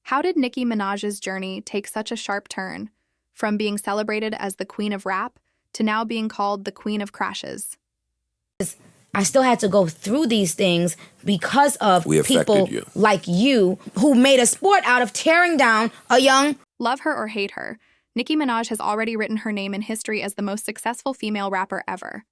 How did Nicki Minaj's journey take such a sharp turn, from being celebrated as the queen of rap to now being called the queen of crashes? I still had to go through these things because of people like you who made a sport out of tearing down a young... Love her or hate her, Nicki Minaj has already written her name in history as the most successful female rapper ever.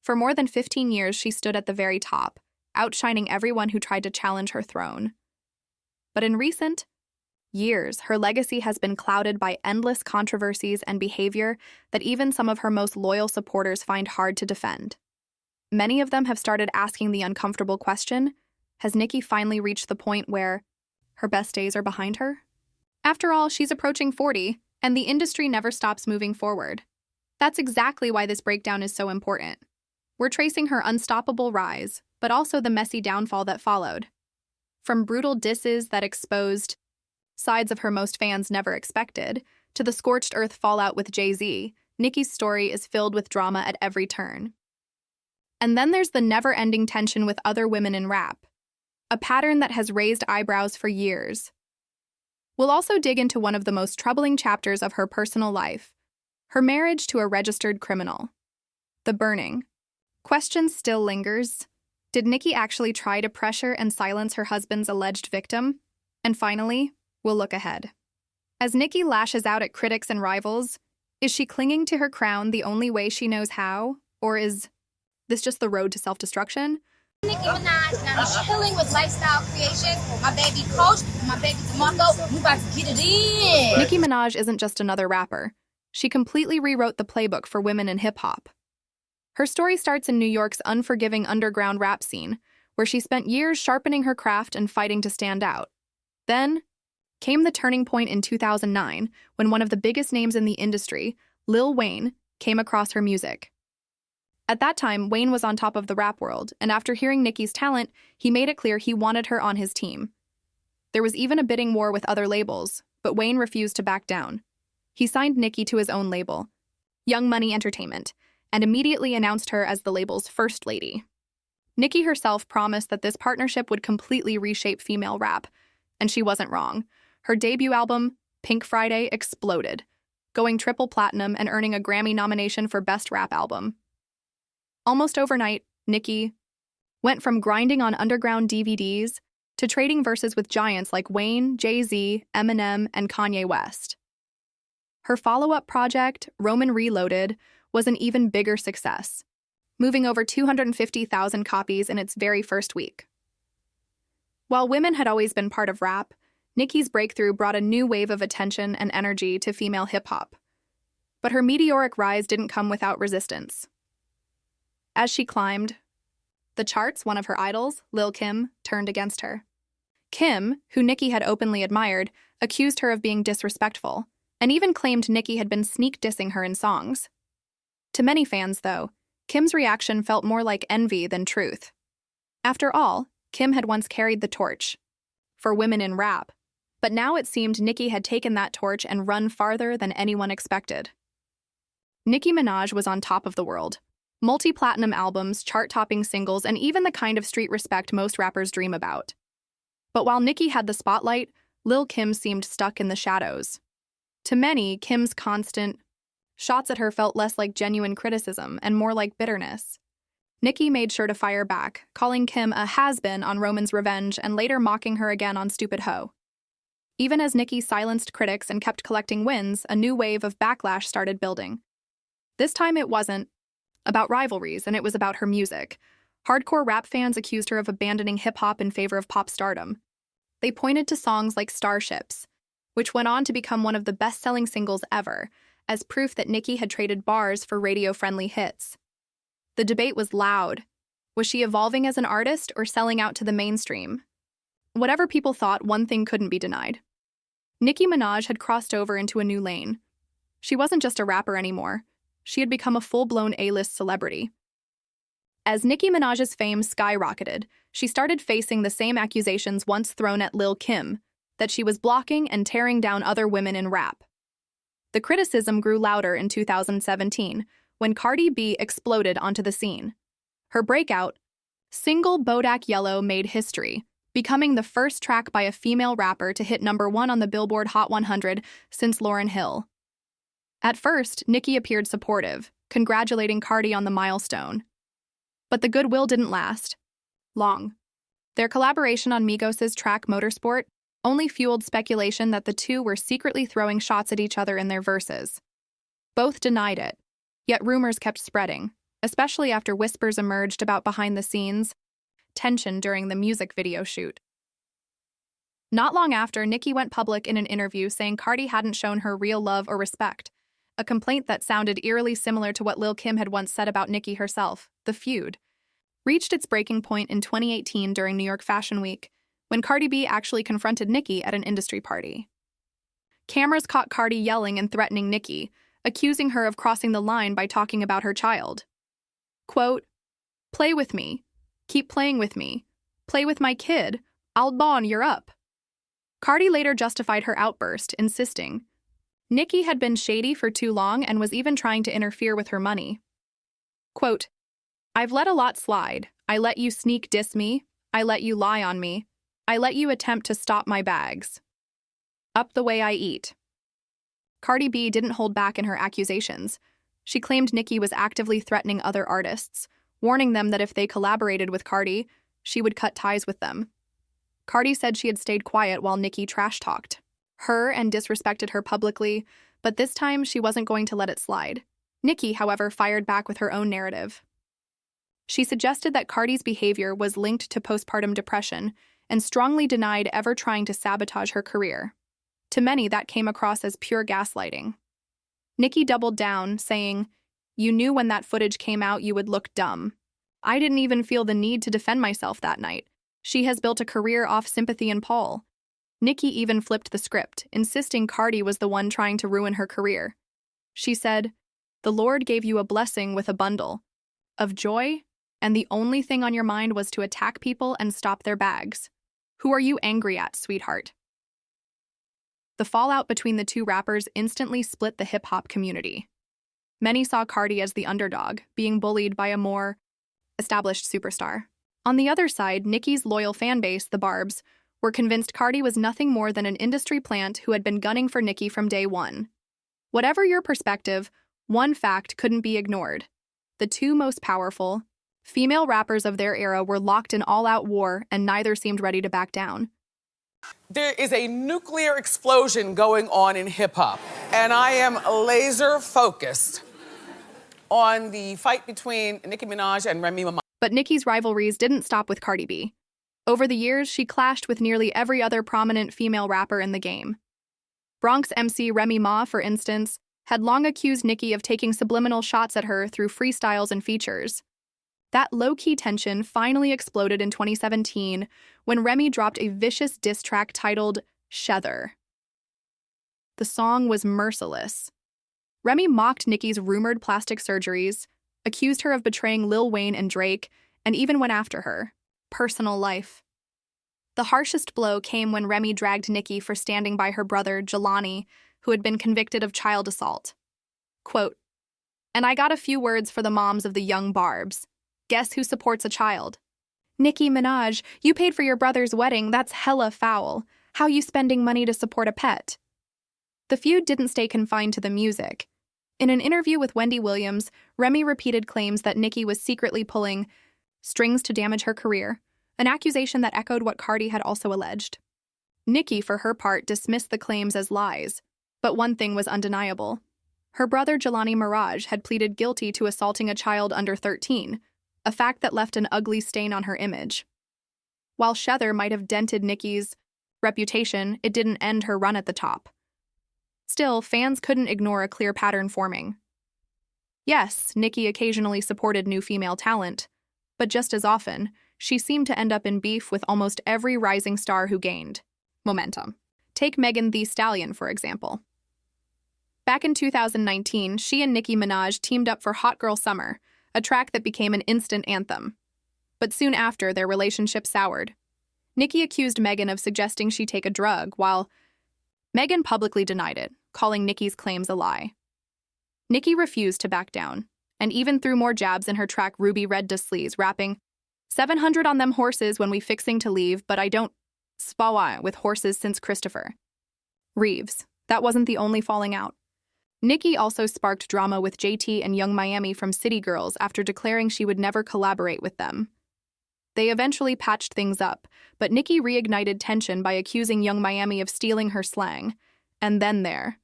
For more than 15 years, she stood at the very top, outshining everyone who tried to challenge her throne. But in recent years, her legacy has been clouded by endless controversies and behavior that even some of her most loyal supporters find hard to defend. Many of them have started asking the uncomfortable question, has Nicki finally reached the point where her best days are behind her? After all, she's approaching 40, and the industry never stops moving forward. That's exactly why this breakdown is so important. We're tracing her unstoppable rise, but also the messy downfall that followed. From brutal disses that exposed sides of her most fans never expected, to the scorched earth fallout with Jay-Z, Nicki's story is filled with drama at every turn. And then there's the never-ending tension with other women in rap, a pattern that has raised eyebrows for years. We'll also dig into one of the most troubling chapters of her personal life, her marriage to a registered criminal. The burning question still lingers. Did Nicki actually try to pressure and silence her husband's alleged victim? And finally, we'll look ahead. As Nicki lashes out at critics and rivals, is she clinging to her crown the only way she knows how? Or is this just the road to self-destruction? Nicki Minaj, and I'm chilling with Lifestyle Creation, my baby coach, my baby DeMarco. We about to get it in. Nicki Minaj isn't just another rapper. She completely rewrote the playbook for women in hip-hop. Her story starts in New York's unforgiving underground rap scene, where she spent years sharpening her craft and fighting to stand out. Then came the turning point in 2009, when one of the biggest names in the industry, Lil Wayne, came across her music. At that time, Wayne was on top of the rap world, and after hearing Nicki's talent, he made it clear he wanted her on his team. There was even a bidding war with other labels, but Wayne refused to back down. He signed Nicki to his own label, Young Money Entertainment, and immediately announced her as the label's first lady. Nicki herself promised that this partnership would completely reshape female rap, and she wasn't wrong. Her debut album, Pink Friday, exploded, going triple platinum and earning a Grammy nomination for Best Rap Album. Almost overnight, Nicki went from grinding on underground DVDs to trading verses with giants like Wayne, Jay-Z, Eminem, and Kanye West. Her follow-up project, Roman Reloaded, was an even bigger success, moving over 250,000 copies in its very first week. While women had always been part of rap, Nicki's breakthrough brought a new wave of attention and energy to female hip-hop. But her meteoric rise didn't come without resistance. As she climbed the charts, one of her idols, Lil' Kim, turned against her. Kim, who Nicki had openly admired, accused her of being disrespectful, and even claimed Nicki had been sneak dissing her in songs. To many fans, though, Kim's reaction felt more like envy than truth. After all, Kim had once carried the torch for women in rap, but now it seemed Nicki had taken that torch and run farther than anyone expected. Nicki Minaj was on top of the world. Multi-platinum albums, chart-topping singles, and even the kind of street respect most rappers dream about. But while Nicki had the spotlight, Lil' Kim seemed stuck in the shadows. To many, Kim's constant shots at her felt less like genuine criticism and more like bitterness. Nicki made sure to fire back, calling Kim a has-been on Roman's Revenge and later mocking her again on Stupid Ho. Even as Nicki silenced critics and kept collecting wins, a new wave of backlash started building. This time it wasn't about rivalries, and it was about her music. Hardcore rap fans accused her of abandoning hip-hop in favor of pop stardom. They pointed to songs like Starships, which went on to become one of the best-selling singles ever, as proof that Nicki had traded bars for radio-friendly hits. The debate was loud. Was she evolving as an artist or selling out to the mainstream? Whatever people thought, one thing couldn't be denied. Nicki Minaj had crossed over into a new lane. She wasn't just a rapper anymore. She had become a full-blown A-list celebrity. As Nicki Minaj's fame skyrocketed, she started facing the same accusations once thrown at Lil' Kim, that she was blocking and tearing down other women in rap. The criticism grew louder in 2017, when Cardi B exploded onto the scene. Her breakout, single Bodak Yellow, made history, becoming the first track by a female rapper to hit #1 on the Billboard Hot 100 since Lauryn Hill. At first, Nicki appeared supportive, congratulating Cardi on the milestone. But the goodwill didn't last long. Their collaboration on Migos' track Motorsport only fueled speculation that the two were secretly throwing shots at each other in their verses. Both denied it, yet rumors kept spreading, especially after whispers emerged about behind-the-scenes tension during the music video shoot. Not long after, Nicki went public in an interview saying Cardi hadn't shown her real love or respect, a complaint that sounded eerily similar to what Lil' Kim had once said about Nicki herself. The feud reached its breaking point in 2018 during New York Fashion Week, when Cardi B actually confronted Nicki at an industry party. Cameras caught Cardi yelling and threatening Nicki, accusing her of crossing the line by talking about her child. Quote, "Play with me. Keep playing with me. Play with my kid. I'll bawn, you're up." Cardi later justified her outburst, insisting Nicki had been shady for too long and was even trying to interfere with her money. Quote, "I've let a lot slide. I let you sneak diss me. I let you lie on me. I let you attempt to stop my bags. Up the way I eat." Cardi B didn't hold back in her accusations. She claimed Nicki was actively threatening other artists, warning them that if they collaborated with Cardi, she would cut ties with them. Cardi said she had stayed quiet while Nicki trash-talked her and disrespected her publicly, but this time she wasn't going to let it slide. Nicki, however, fired back with her own narrative. She suggested that Cardi's behavior was linked to postpartum depression and strongly denied ever trying to sabotage her career. To many, that came across as pure gaslighting. Nicki doubled down, saying, "You knew when that footage came out you would look dumb. I didn't even feel the need to defend myself that night. She has built a career off sympathy and Paul." Nicki even flipped the script, insisting Cardi was the one trying to ruin her career. She said, "The Lord gave you a blessing with a bundle of joy, and the only thing on your mind was to attack people and stop their bags. Who are you angry at, sweetheart?" The fallout between the two rappers instantly split the hip-hop community. Many saw Cardi as the underdog, being bullied by a more established superstar. On the other side, Nicki's loyal fanbase, the Barbz, were convinced Cardi was nothing more than an industry plant who had been gunning for Nicki from day one. Whatever your perspective, one fact couldn't be ignored. The two most powerful female rappers of their era were locked in all-out war, and neither seemed ready to back down. There is a nuclear explosion going on in hip-hop, and I am laser focused on the fight between Nicki Minaj and Remy Ma. But Nicki's rivalries didn't stop with Cardi B. Over the years, she clashed with nearly every other prominent female rapper in the game. Bronx MC Remy Ma, for instance, had long accused Nicki of taking subliminal shots at her through freestyles and features. That low-key tension finally exploded in 2017 when Remy dropped a vicious diss track titled Shether. The song was merciless. Remy mocked Nicki's rumored plastic surgeries, accused her of betraying Lil Wayne and Drake, and even went after her personal life. The harshest blow came when Remy dragged Nicki for standing by her brother, Jelani, who had been convicted of child assault. Quote, "And I got a few words for the moms of the young Barbz. Guess who supports a child? Nicki Minaj, you paid for your brother's wedding, that's hella foul. How you spending money to support a pet?" The feud didn't stay confined to the music. In an interview with Wendy Williams, Remy repeated claims that Nicki was secretly pulling strings to damage her career, an accusation that echoed what Cardi had also alleged. Nicki, for her part, dismissed the claims as lies, but one thing was undeniable. Her brother Jelani Mirage had pleaded guilty to assaulting a child under 13, a fact that left an ugly stain on her image. While Shether might have dented Nicki's reputation, it didn't end her run at the top. Still, fans couldn't ignore a clear pattern forming. Yes, Nicki occasionally supported new female talent, but just as often, she seemed to end up in beef with almost every rising star who gained momentum. Take Megan Thee Stallion, for example. Back in 2019, she and Nicki Minaj teamed up for Hot Girl Summer, a track that became an instant anthem. But soon after, their relationship soured. Nicki accused Megan of suggesting she take a drug, while Megan publicly denied it, calling Nicki's claims a lie. Nicki refused to back down, and even threw more jabs in her track Ruby Red Da Sleaze, rapping, 700 on them horses when we fixing to leave, but I don't spawa with horses since Christopher Reeves. That wasn't the only falling out. Nicki also sparked drama with JT and Young Miami from City Girls after declaring she would never collaborate with them. They eventually patched things up, but Nicki reignited tension by accusing Young Miami of stealing her slang. And then there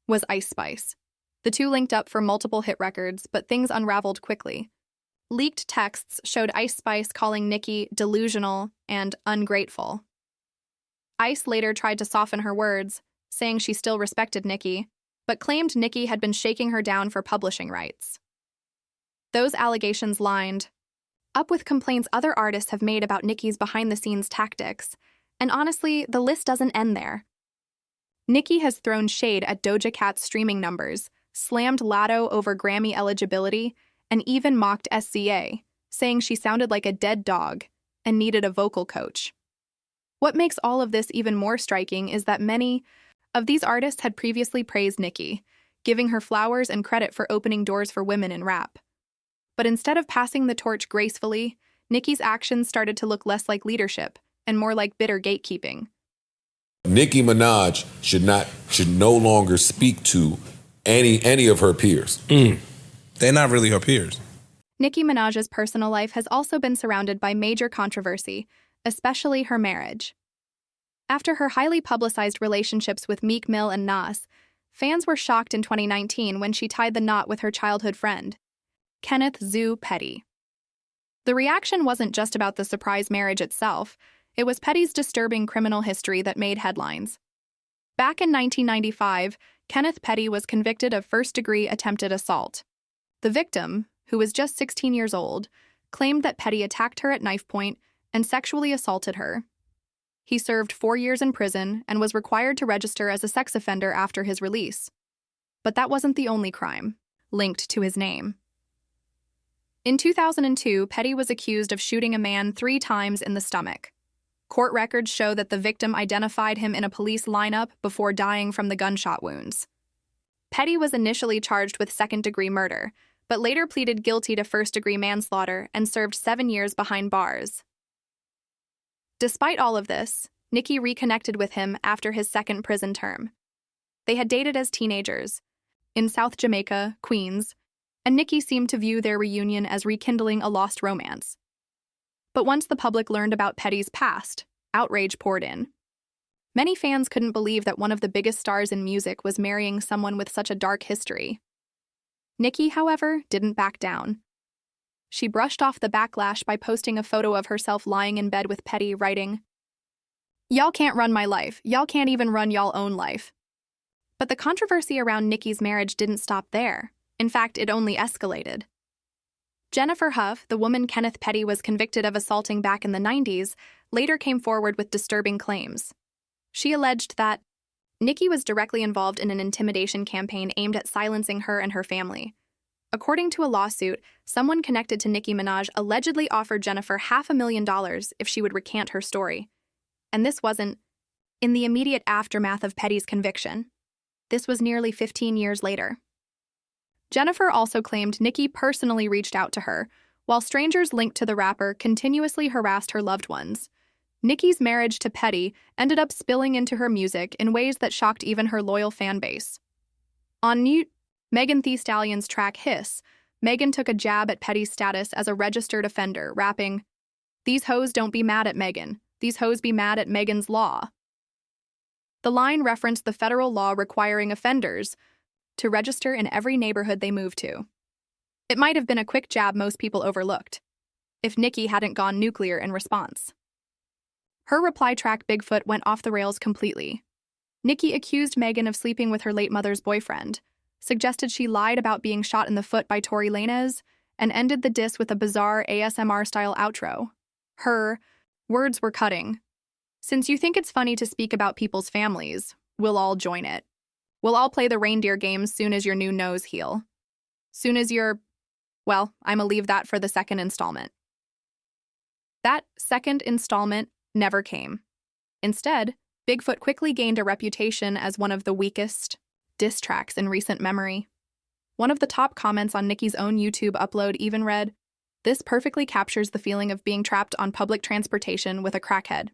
was Ice Spice. The two linked up for multiple hit records, but things unraveled quickly. Leaked texts showed Ice Spice calling Nicki delusional and ungrateful. Ice later tried to soften her words, saying she still respected Nicki, but claimed Nicki had been shaking her down for publishing rights. Those allegations lined up with complaints other artists have made about Nicki's behind-the-scenes tactics, and honestly, the list doesn't end there. Nicki has thrown shade at Doja Cat's streaming numbers, slammed Latto over Grammy eligibility, and even mocked SCA, saying she sounded like a dead dog and needed a vocal coach. What makes all of this even more striking is that many of these artists had previously praised Nicki, giving her flowers and credit for opening doors for women in rap. But instead of passing the torch gracefully, Nicki's actions started to look less like leadership and more like bitter gatekeeping. Nicki Minaj should no longer speak to any of her peers. They're not really her peers. Nicki Minaj's personal life has also been surrounded by major controversy, especially her marriage. After her highly publicized relationships with Meek Mill and Nas, fans were shocked in 2019 when she tied the knot with her childhood friend, Kenneth Zoo Petty. The reaction wasn't just about the surprise marriage itself, it was Petty's disturbing criminal history that made headlines. Back in 1995, Kenneth Petty was convicted of first-degree attempted assault. The victim, who was just 16 years old, claimed that Petty attacked her at knife point and sexually assaulted her. He served 4 years in prison and was required to register as a sex offender after his release. But that wasn't the only crime linked to his name. In 2002, Petty was accused of shooting a man 3 times in the stomach. Court records show that the victim identified him in a police lineup before dying from the gunshot wounds. Petty was initially charged with second-degree murder, but later pleaded guilty to first-degree manslaughter and served 7 years behind bars. Despite all of this, Nicki reconnected with him after his second prison term. They had dated as teenagers in South Jamaica, Queens, and Nicki seemed to view their reunion as rekindling a lost romance. But once the public learned about Petty's past, outrage poured in. Many fans couldn't believe that one of the biggest stars in music was marrying someone with such a dark history. Nicki, however, didn't back down. She brushed off the backlash by posting a photo of herself lying in bed with Petty, writing, "Y'all can't run my life. Y'all can't even run y'all own life." But the controversy around Nicki's marriage didn't stop there. In fact, it only escalated. Jennifer Huff, the woman Kenneth Petty was convicted of assaulting back in the 90s, later came forward with disturbing claims. She alleged that Nicki was directly involved in an intimidation campaign aimed at silencing her and her family. According to a lawsuit, someone connected to Nicki Minaj allegedly offered Jennifer $500,000 if she would recant her story. And this wasn't in the immediate aftermath of Petty's conviction. This was nearly 15 years later. Jennifer also claimed Nicki personally reached out to her, while strangers linked to the rapper continuously harassed her loved ones. Nicki's marriage to Petty ended up spilling into her music in ways that shocked even her loyal fan base. On Megan Thee Stallion's track Hiss, Megan took a jab at Petty's status as a registered offender, rapping, "These hoes don't be mad at Megan. These hoes be mad at Megan's law." The line referenced the federal law requiring offenders to register in every neighborhood they move to. It might have been a quick jab most people overlooked, if Nicki hadn't gone nuclear in response. Her reply track Bigfoot went off the rails completely. Nicki accused Megan of sleeping with her late mother's boyfriend, suggested she lied about being shot in the foot by Tory Lanez, and ended the diss with a bizarre ASMR-style outro. Her words were cutting. "Since you think it's funny to speak about people's families, we'll all join it. We'll all play the reindeer games soon as your new nose heal. Soon as you're, well, I'ma leave that for the second installment." That second installment never came. Instead, Bigfoot quickly gained a reputation as one of the weakest diss tracks in recent memory. One of the top comments on Nicki's own YouTube upload even read, This perfectly captures the feeling of being trapped on public transportation with a crackhead.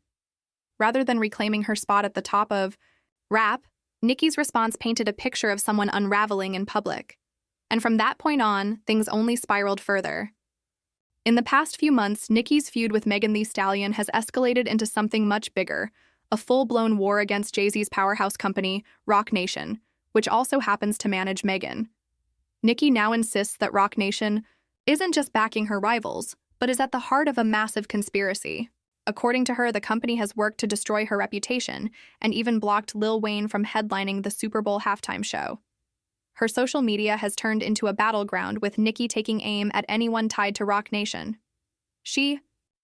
Rather than reclaiming her spot at the top of rap, Nicki's response painted a picture of someone unraveling in public. And from that point on, things only spiraled further. In the past few months, Nicki's feud with Megan Thee Stallion has escalated into something much bigger, a full-blown war against Jay-Z's powerhouse company, Roc Nation, which also happens to manage Megan. Nicki now insists that Roc Nation isn't just backing her rivals, but is at the heart of a massive conspiracy. According to her, the company has worked to destroy her reputation and even blocked Lil Wayne from headlining the Super Bowl halftime show. Her social media has turned into a battleground, with Nicki taking aim at anyone tied to Roc Nation. She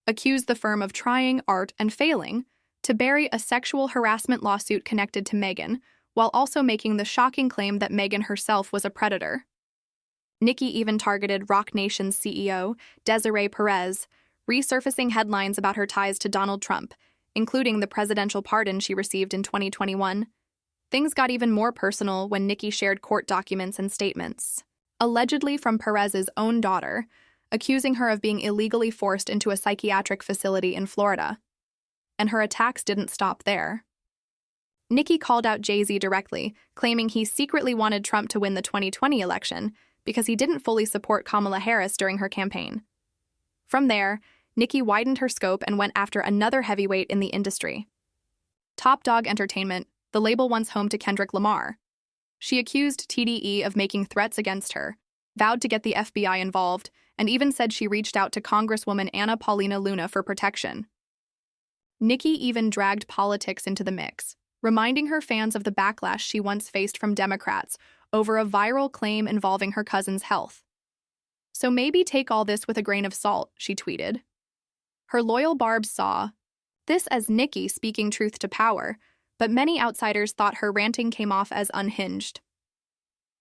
accused the firm of trying, art, and failing to bury a sexual harassment lawsuit connected to Megan, while also making the shocking claim that Megan herself was a predator. Nicki even targeted Roc Nation's CEO, Desiree Perez, resurfacing headlines about her ties to Donald Trump, including the presidential pardon she received in 2021. Things got even more personal when Nicki shared court documents and statements, allegedly from Perez's own daughter, accusing her of being illegally forced into a psychiatric facility in Florida. And her attacks didn't stop there. Nicki called out Jay-Z directly, claiming he secretly wanted Trump to win the 2020 election because he didn't fully support Kamala Harris during her campaign. From there, Nicki widened her scope and went after another heavyweight in the industry. Top Dog Entertainment, the label once home to Kendrick Lamar. She accused TDE of making threats against her, vowed to get the FBI involved, and even said she reached out to Congresswoman Anna Paulina Luna for protection. Nicki even dragged politics into the mix, reminding her fans of the backlash she once faced from Democrats over a viral claim involving her cousin's health. So maybe take all this with a grain of salt, she tweeted. Her loyal Barbz saw this as Nicki speaking truth to power, but many outsiders thought her ranting came off as unhinged.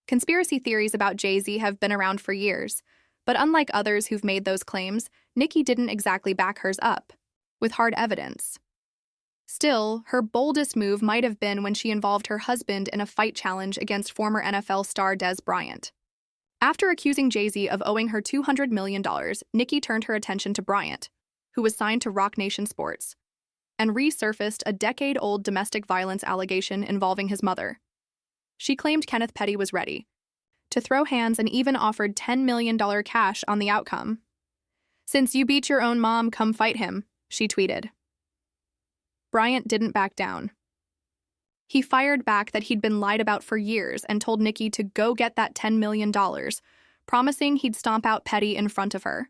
Conspiracy theories about Jay-Z have been around for years, but unlike others who've made those claims, Nicki didn't exactly back hers up, with hard evidence. Still, her boldest move might have been when she involved her husband in a fight challenge against former NFL star Dez Bryant. After accusing Jay-Z of owing her $200 million, Nicki turned her attention to Bryant, who was signed to Roc Nation Sports, and resurfaced a decade-old domestic violence allegation involving his mother. She claimed Kenneth Petty was ready to throw hands and even offered $10 million cash on the outcome. "Since you beat your own mom, come fight him," she tweeted. Bryant didn't back down. He fired back that he'd been lied about for years and told Nicki to go get that $10 million, promising he'd stomp out Petty in front of her.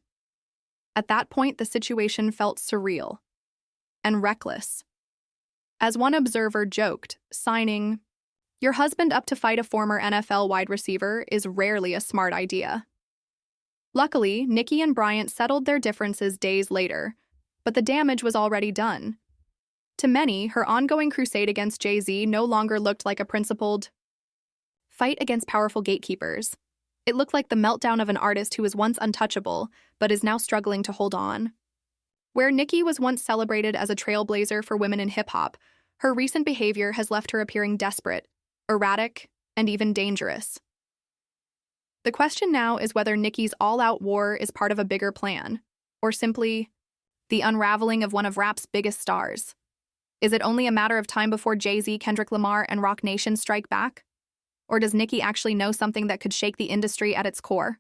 At that point, the situation felt surreal and reckless. As one observer joked, signing your husband up to fight a former NFL wide receiver is rarely a smart idea. Luckily, Nicki and Bryant settled their differences days later, but the damage was already done. To many, her ongoing crusade against Jay-Z no longer looked like a principled fight against powerful gatekeepers. It looked like the meltdown of an artist who was once untouchable, but is now struggling to hold on. Where Nicki was once celebrated as a trailblazer for women in hip-hop, her recent behavior has left her appearing desperate, erratic, and even dangerous. The question now is whether Nicki's all-out war is part of a bigger plan, or simply the unraveling of one of rap's biggest stars. Is it only a matter of time before Jay-Z, Kendrick Lamar, and Roc Nation strike back? Or does Nicki actually know something that could shake the industry at its core?